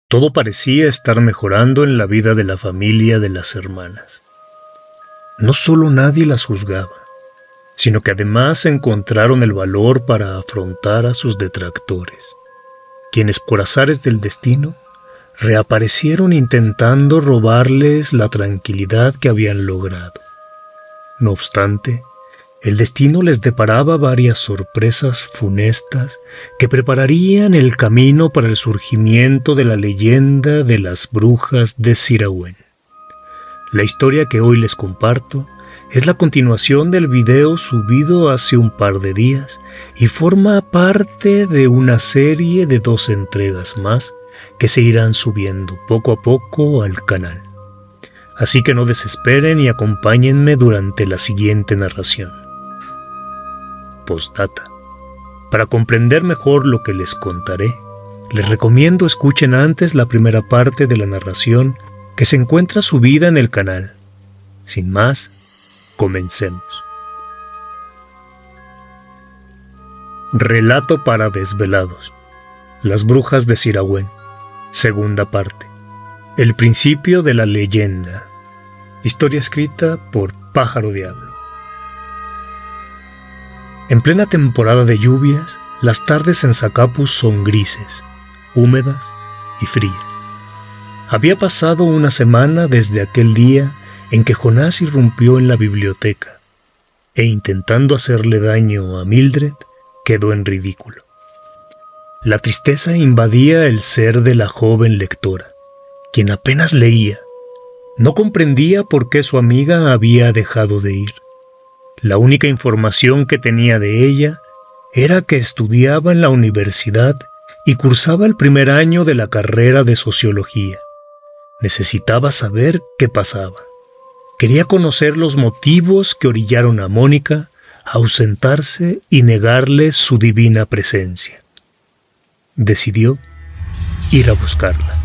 Todo parecía estar mejorando en la vida de la familia de las hermanas. No solo nadie las juzgaba, sino que además encontraron el valor para afrontar a sus detractores, quienes por azares del destino reaparecieron intentando robarles la tranquilidad que habían logrado. No obstante, el destino les deparaba varias sorpresas funestas que prepararían el camino para el surgimiento de la leyenda de las brujas de Sirawen. La historia que hoy les comparto es la continuación del video subido hace un par de días y forma parte de una serie de 2 entregas más que se irán subiendo poco a poco al canal. Así que no desesperen y acompáñenme durante la siguiente narración. Postdata. Para comprender mejor lo que les contaré, les recomiendo escuchen antes la primera parte de la narración que se encuentra subida en el canal. Sin más, comencemos. Relato para desvelados. Las brujas de Sirawen. Segunda parte. El principio de la leyenda. Historia escrita por Pájaro Diablo. En plena temporada de lluvias, las tardes en Zacapus son grises, húmedas y frías. Había pasado una semana desde aquel día en que Jonás irrumpió en la biblioteca e intentando hacerle daño a Mildred, quedó en ridículo. La tristeza invadía el ser de la joven lectora, quien apenas leía. No comprendía por qué su amiga había dejado de ir. La única información que tenía de ella era que estudiaba en la universidad y cursaba el primer año de la carrera de sociología. Necesitaba saber qué pasaba. Quería conocer los motivos que orillaron a Mónica a ausentarse y negarle su divina presencia. Decidió ir a buscarla.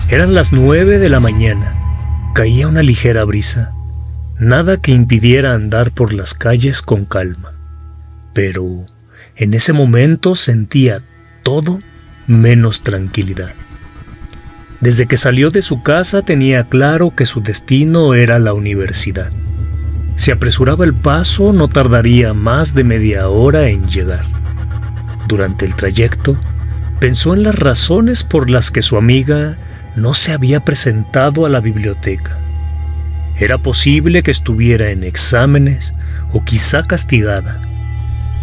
Eran las 9 de la mañana. Caía una ligera brisa, nada que impidiera andar por las calles con calma. Pero en ese momento sentía todo menos tranquilidad. Desde que salió de su casa tenía claro que su destino era la universidad. Si apresuraba el paso, no tardaría más de media hora en llegar. Durante el trayecto, pensó en las razones por las que su amiga no se había presentado a la biblioteca. Era posible que estuviera en exámenes o quizá castigada.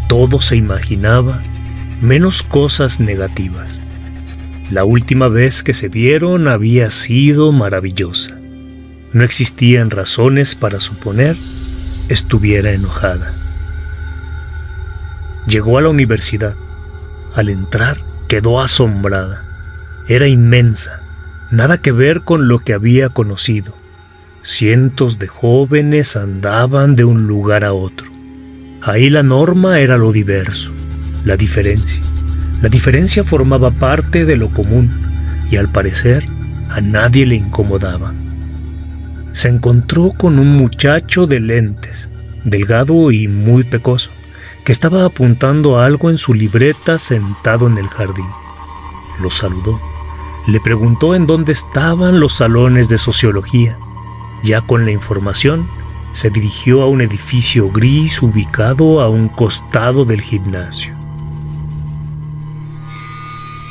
Todo se imaginaba, menos cosas negativas. La última vez que se vieron había sido maravillosa. No existían razones para suponer estuviera enojada. Llegó a la universidad. Al entrar, quedó asombrada. Era inmensa. Nada que ver con lo que había conocido. Cientos de jóvenes andaban de un lugar a otro. Ahí la norma era lo diverso, la diferencia. La diferencia formaba parte de lo común y al parecer a nadie le incomodaba. Se encontró con un muchacho de lentes, delgado y muy pecoso, que estaba apuntando algo en su libreta sentado en el jardín. Lo saludó. Le preguntó en dónde estaban los salones de sociología. Ya con la información, se dirigió a un edificio gris ubicado a un costado del gimnasio.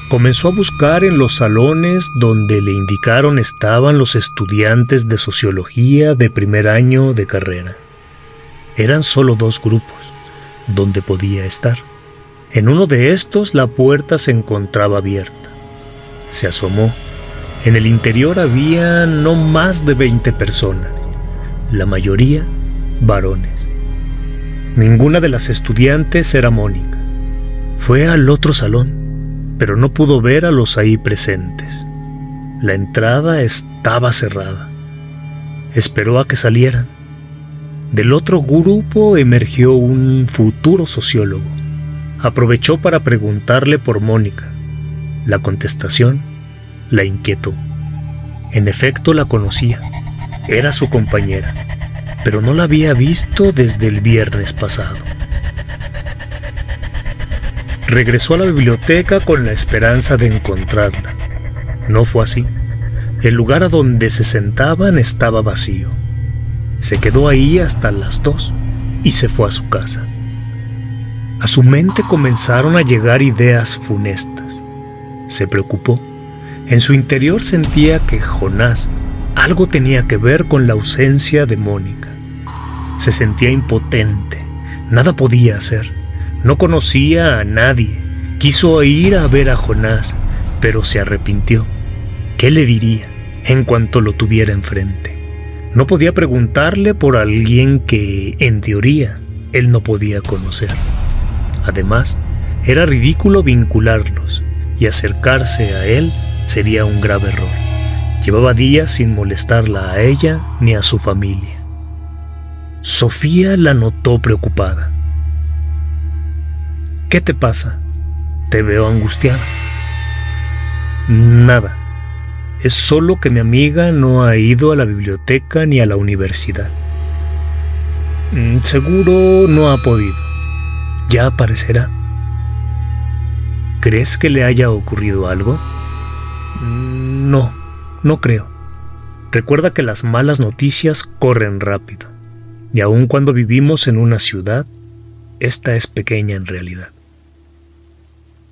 Comenzó a buscar en los salones donde le indicaron estaban los estudiantes de sociología de primer año de carrera. Eran solo 2 grupos donde podía estar. En uno de estos la puerta se encontraba abierta. Se asomó. En el interior había no más de 20 personas, la mayoría varones. Ninguna de las estudiantes era Mónica. Fue al otro salón, pero no pudo ver a los ahí presentes. La entrada estaba cerrada. Esperó a que salieran. Del otro grupo emergió un futuro sociólogo. Aprovechó para preguntarle por Mónica. La contestación la inquietó. En efecto la conocía. Era su compañera, pero no la había visto desde el viernes pasado. Regresó a la biblioteca con la esperanza de encontrarla. No fue así. El lugar a donde se sentaban estaba vacío. Se quedó ahí hasta las 2 y se fue a su casa. A su mente comenzaron a llegar ideas funestas. Se preocupó. En su interior sentía que Jonás algo tenía que ver con la ausencia de Mónica. Se sentía impotente. Nada podía hacer. No conocía a nadie. Quiso ir a ver a Jonás, pero se arrepintió. ¿Qué le diría en cuanto lo tuviera enfrente? No podía preguntarle por alguien que, en teoría, él no podía conocer. Además, era ridículo vincularlos, y acercarse a él sería un grave error. Llevaba días sin molestarla a ella ni a su familia. Sofía la notó preocupada. ¿Qué te pasa? Te veo angustiada. Nada. Es solo que mi amiga no ha ido a la biblioteca ni a la universidad. Seguro no ha podido. Ya aparecerá. ¿Crees que le haya ocurrido algo? No creo. Recuerda que las malas noticias corren rápido. Y aun cuando vivimos en una ciudad, esta es pequeña en realidad.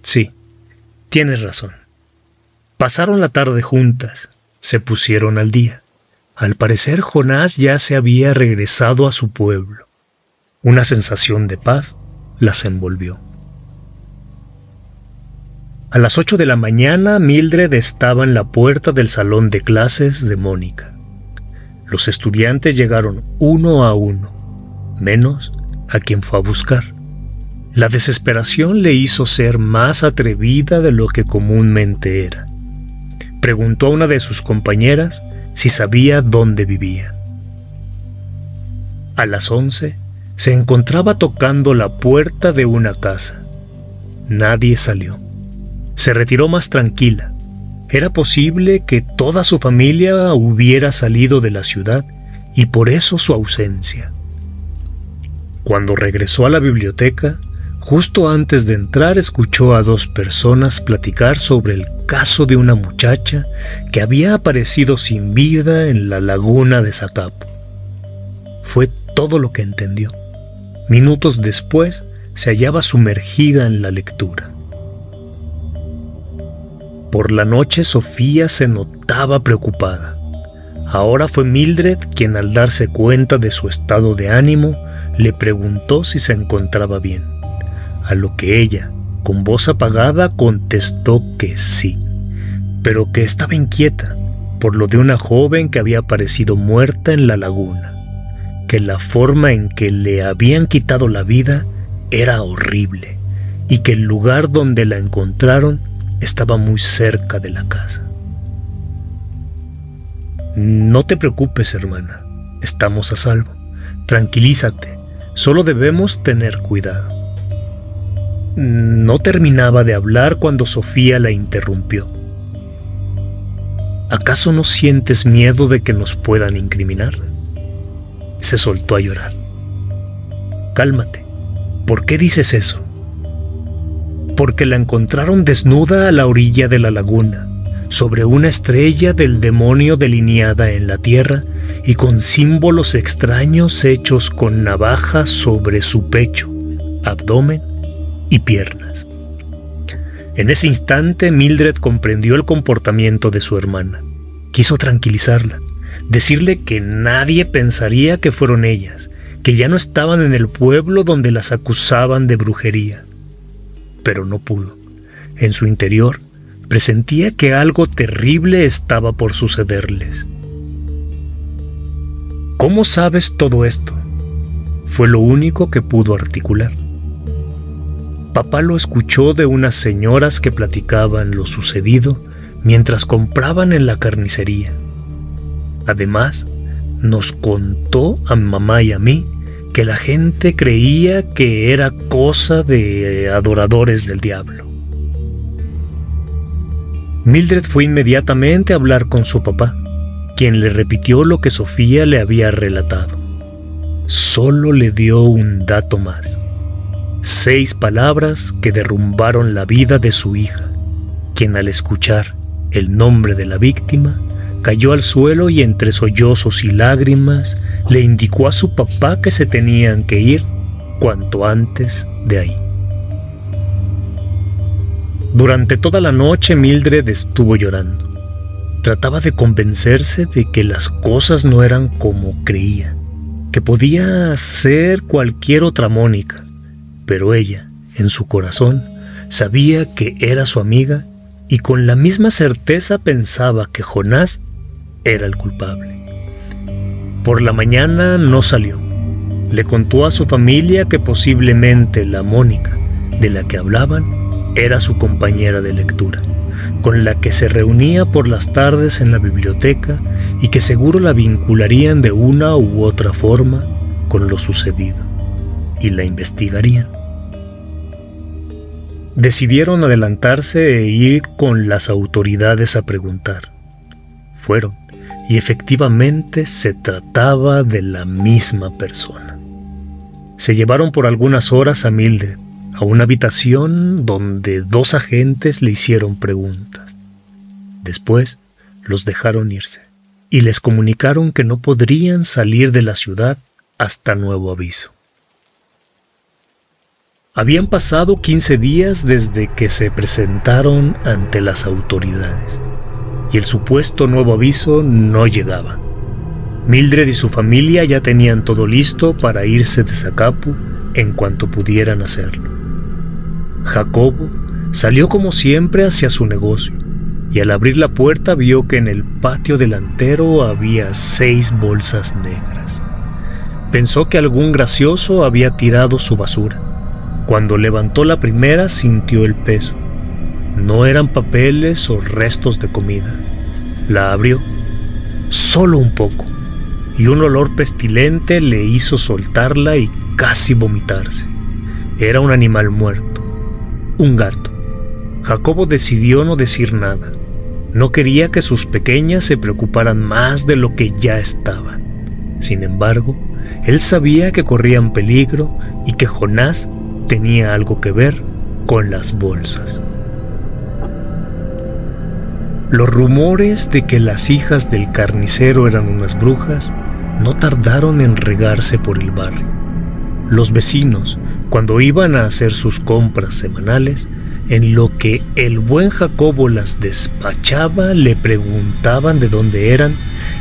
Sí, tienes razón. Pasaron la tarde juntas, se pusieron al día. Al parecer Jonás ya se había regresado a su pueblo. Una sensación de paz las envolvió. A las 8 de la mañana, Mildred estaba en la puerta del salón de clases de Mónica. Los estudiantes llegaron uno a uno, menos a quien fue a buscar. La desesperación le hizo ser más atrevida de lo que comúnmente era. Preguntó a una de sus compañeras si sabía dónde vivía. A las 11 se encontraba tocando la puerta de una casa. Nadie salió. Se retiró más tranquila. Era posible que toda su familia hubiera salido de la ciudad y por eso su ausencia. Cuando regresó a la biblioteca, justo antes de entrar escuchó a 2 personas platicar sobre el caso de una muchacha que había aparecido sin vida en la laguna de Zacapu. Fue todo lo que entendió. Minutos después se hallaba sumergida en la lectura. Por la noche Sofía se notaba preocupada. Ahora fue Mildred quien, al darse cuenta de su estado de ánimo, le preguntó si se encontraba bien, a lo que ella, con voz apagada, contestó que sí, pero que estaba inquieta por lo de una joven que había aparecido muerta en la laguna, que la forma en que le habían quitado la vida era horrible y que el lugar donde la encontraron estaba muy cerca de la casa. No te preocupes, hermana, estamos a salvo. Tranquilízate, solo debemos tener cuidado. No terminaba de hablar cuando Sofía la interrumpió. ¿Acaso no sientes miedo de que nos puedan incriminar? Se soltó a llorar. Cálmate, ¿por qué dices eso? Porque la encontraron desnuda a la orilla de la laguna, sobre una estrella del demonio delineada en la tierra y con símbolos extraños hechos con navajas sobre su pecho, abdomen y piernas. En ese instante Mildred comprendió el comportamiento de su hermana. Quiso tranquilizarla, decirle que nadie pensaría que fueron ellas, que ya no estaban en el pueblo donde las acusaban de brujería. Pero no pudo. En su interior presentía que algo terrible estaba por sucederles. ¿Cómo sabes todo esto? Fue lo único que pudo articular. Papá lo escuchó de unas señoras que platicaban lo sucedido mientras compraban en la carnicería. Además, nos contó a mamá y a mí que la gente creía que era cosa de adoradores del diablo. Mildred fue inmediatamente a hablar con su papá, quien le repitió lo que Sofía le había relatado. Solo le dio un dato más. 6 palabras que derrumbaron la vida de su hija, quien al escuchar el nombre de la víctima cayó al suelo y entre sollozos y lágrimas le indicó a su papá que se tenían que ir cuanto antes de ahí. Durante toda la noche Mildred estuvo llorando. Trataba de convencerse de que las cosas no eran como creía, que podía ser cualquier otra Mónica, pero ella, en su corazón, sabía que era su amiga y con la misma certeza pensaba que Jonás era el culpable. Por la mañana no salió. Le contó a su familia que posiblemente la Mónica de la que hablaban era su compañera de lectura, con la que se reunía por las tardes en la biblioteca y que seguro la vincularían de una u otra forma con lo sucedido, y la investigarían. Decidieron adelantarse e ir con las autoridades a preguntar. Fueron, y efectivamente se trataba de la misma persona. Se llevaron por algunas horas a Mildred a una habitación donde 2 agentes le hicieron preguntas. Después los dejaron irse y les comunicaron que no podrían salir de la ciudad hasta nuevo aviso. Habían pasado 15 días desde que se presentaron ante las autoridades y el supuesto nuevo aviso no llegaba. Mildred y su familia ya tenían todo listo para irse de Zacapu en cuanto pudieran hacerlo. Jacobo salió como siempre hacia su negocio y al abrir la puerta vio que en el patio delantero había 6 bolsas negras. Pensó que algún gracioso había tirado su basura. Cuando levantó la primera sintió el peso. No eran papeles o restos de comida. La abrió, solo un poco, y un olor pestilente le hizo soltarla y casi vomitarse. Era un animal muerto, un gato. Jacobo decidió no decir nada. No quería que sus pequeñas se preocuparan más de lo que ya estaban. Sin embargo, él sabía que corrían peligro y que Jonás tenía algo que ver con las bolsas. Los rumores de que las hijas del carnicero eran unas brujas no tardaron en regarse por el barrio. Los vecinos, cuando iban a hacer sus compras semanales, en lo que el buen Jacobo las despachaba, le preguntaban de dónde eran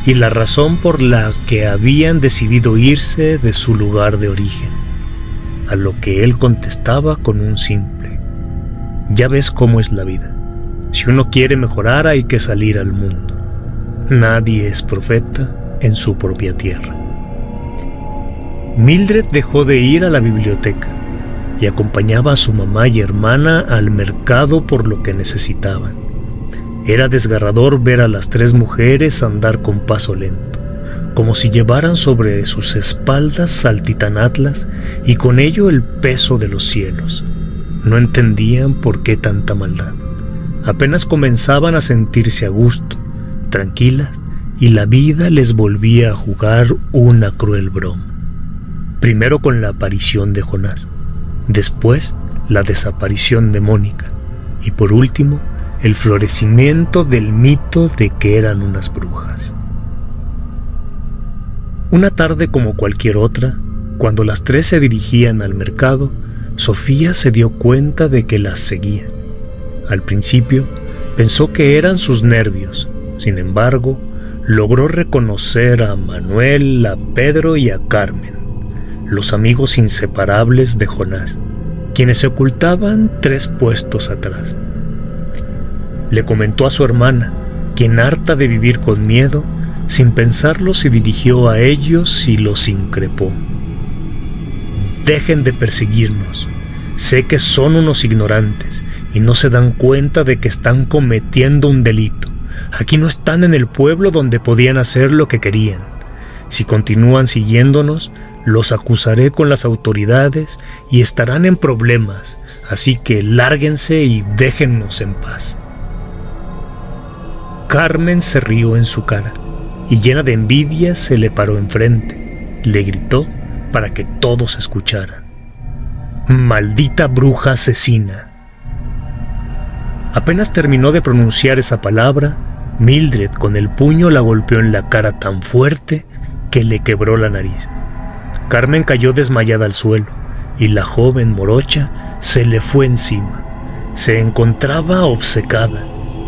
y la razón por la que habían decidido irse de su lugar de origen, a lo que él contestaba con un simple: ya ves cómo es la vida. Si uno quiere mejorar hay que salir al mundo. Nadie es profeta en su propia tierra. Mildred dejó de ir a la biblioteca y acompañaba a su mamá y hermana al mercado por lo que necesitaban. Era desgarrador ver a las 3 mujeres andar con paso lento, como si llevaran sobre sus espaldas al titán Atlas y con ello el peso de los cielos. No entendían por qué tanta maldad. Apenas comenzaban a sentirse a gusto, tranquilas, y la vida les volvía a jugar una cruel broma. Primero con la aparición de Jonás, después la desaparición de Mónica, y por último el florecimiento del mito de que eran unas brujas. Una tarde como cualquier otra, cuando las 3 se dirigían al mercado, Sofía se dio cuenta de que las seguían. Al principio pensó que eran sus nervios. Sin embargo, logró reconocer a Manuel, a Pedro y a Carmen, los amigos inseparables de Jonás, quienes se ocultaban 3 puestos atrás. Le comentó a su hermana, quien, harta de vivir con miedo, sin pensarlo se dirigió a ellos y los increpó: dejen de perseguirnos. Sé que son unos ignorantes y no se dan cuenta de que están cometiendo un delito. Aquí no están en el pueblo donde podían hacer lo que querían. Si continúan siguiéndonos, los acusaré con las autoridades y estarán en problemas, así que lárguense y déjennos en paz. Carmen se rió en su cara y, llena de envidia, se le paró enfrente. Le gritó para que todos escucharan: Maldita bruja asesina. Apenas terminó de pronunciar esa palabra, Mildred con el puño la golpeó en la cara tan fuerte que le quebró la nariz. Carmen cayó desmayada al suelo y la joven morocha se le fue encima. Se encontraba obcecada.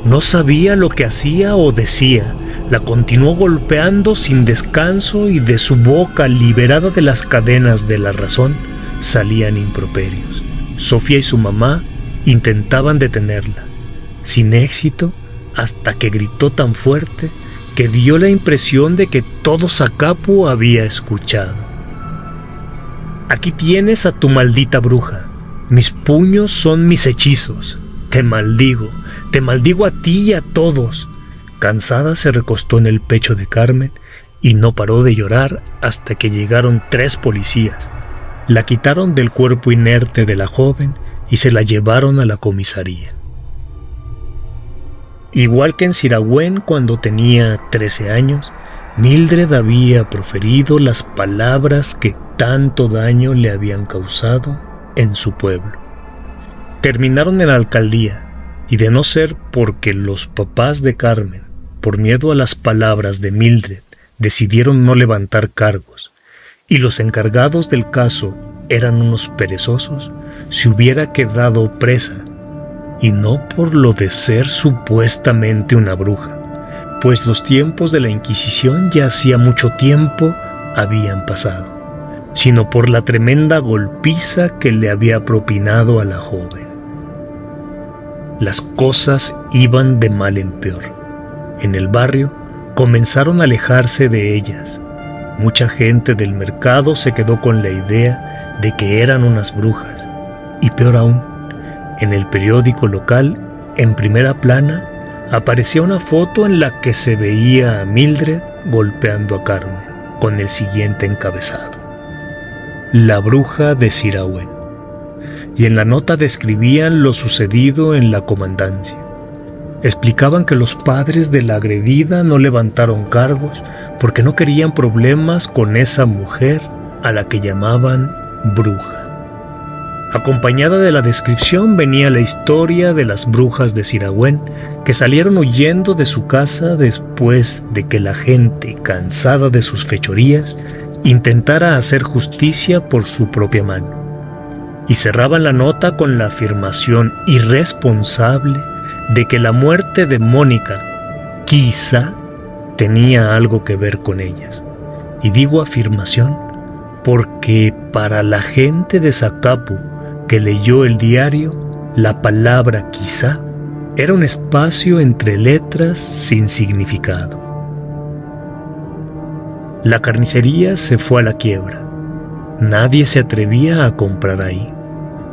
No sabía lo que hacía o decía. La continuó golpeando sin descanso y de su boca, liberada de las cadenas de la razón, salían improperios. Sofía y su mamá intentaban detenerla, sin éxito, hasta que gritó tan fuerte que dio la impresión de que todo Zacapu había escuchado. Aquí tienes a tu maldita bruja. Mis puños son mis hechizos. Te maldigo a ti y a todos. Cansada se recostó en el pecho de Carmen y no paró de llorar hasta que llegaron 3 policías. La quitaron del cuerpo inerte de la joven y se la llevaron a la comisaría. Igual que en Siragüen cuando tenía 13 años, Mildred había proferido las palabras que tanto daño le habían causado en su pueblo. Terminaron en la alcaldía, y de no ser porque los papás de Carmen, por miedo a las palabras de Mildred, decidieron no levantar cargos, y los encargados del caso eran unos perezosos, se hubiera quedado presa, y no por lo de ser supuestamente una bruja, pues los tiempos de la Inquisición ya hacía mucho tiempo habían pasado, sino por la tremenda golpiza que le había propinado a la joven. Las cosas iban de mal en peor. En el barrio comenzaron a alejarse de ellas. Mucha gente del mercado se quedó con la idea de que eran unas brujas. Y peor aún, en el periódico local, en primera plana, aparecía una foto en la que se veía a Mildred golpeando a Carmen, con el siguiente encabezado: La bruja de Siragüen. Y en la nota describían lo sucedido en la comandancia. Explicaban que los padres de la agredida no levantaron cargos porque no querían problemas con esa mujer a la que llamaban bruja. Acompañada de la descripción venía la historia de las brujas de Siragüen que salieron huyendo de su casa después de que la gente, cansada de sus fechorías, intentara hacer justicia por su propia mano. Y cerraban la nota con la afirmación irresponsable de que la muerte de Mónica quizá tenía algo que ver con ellas. Y digo afirmación porque para la gente de Zacapu que leyó el diario, la palabra quizá era un espacio entre letras sin significado. La carnicería se fue a la quiebra. Nadie se atrevía a comprar ahí.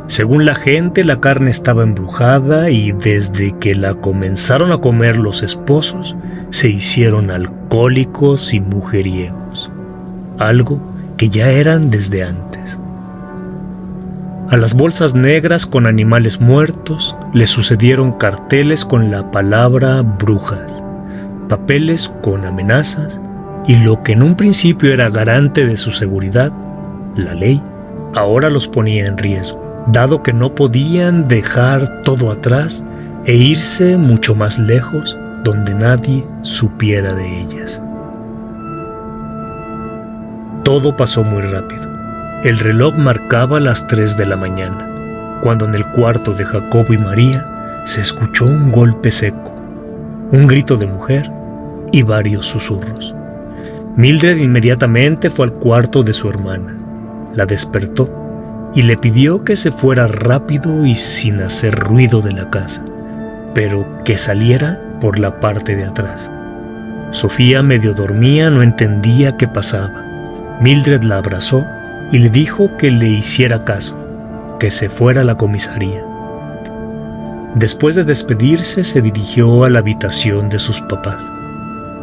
Según la gente, la carne estaba embrujada y desde que la comenzaron a comer los esposos, se hicieron alcohólicos y mujeriegos, algo que ya eran desde antes. A las bolsas negras con animales muertos le sucedieron carteles con la palabra brujas, papeles con amenazas y lo que en un principio era garante de su seguridad, la ley, ahora los ponía en riesgo, dado que no podían dejar todo atrás e irse mucho más lejos donde nadie supiera de ellas. Todo pasó muy rápido. El reloj marcaba las 3 de la mañana, cuando en el cuarto de Jacobo y María se escuchó un golpe seco, un grito de mujer y varios susurros. Mildred inmediatamente fue al cuarto de su hermana, la despertó y le pidió que se fuera rápido y sin hacer ruido de la casa, pero que saliera por la parte de atrás. Sofía, medio dormía, no entendía qué pasaba. Mildred la abrazó y le dijo que le hiciera caso, que se fuera a la comisaría. Después de despedirse, se dirigió a la habitación de sus papás,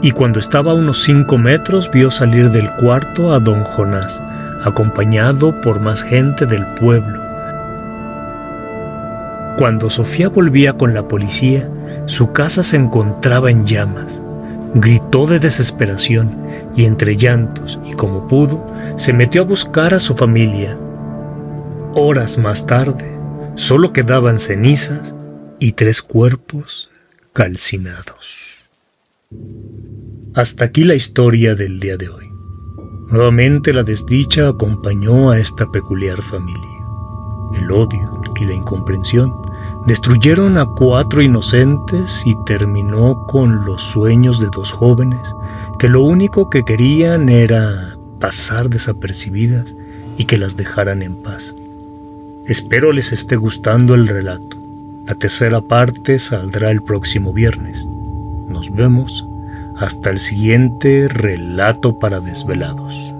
y cuando estaba a unos 5 metros vio salir del cuarto a don Jonás, acompañado por más gente del pueblo. Cuando Sofía volvía con la policía, su casa se encontraba en llamas. Gritó de desesperación y entre llantos y como pudo, se metió a buscar a su familia. Horas más tarde, solo quedaban cenizas y 3 cuerpos calcinados. Hasta aquí la historia del día de hoy. Nuevamente la desdicha acompañó a esta peculiar familia. El odio y la incomprensión destruyeron a 4 inocentes y terminó con los sueños de 2 jóvenes que lo único que querían era pasar desapercibidas y que las dejaran en paz. Espero les esté gustando el relato. La tercera parte saldrá el próximo viernes. Nos vemos hasta el siguiente relato para desvelados.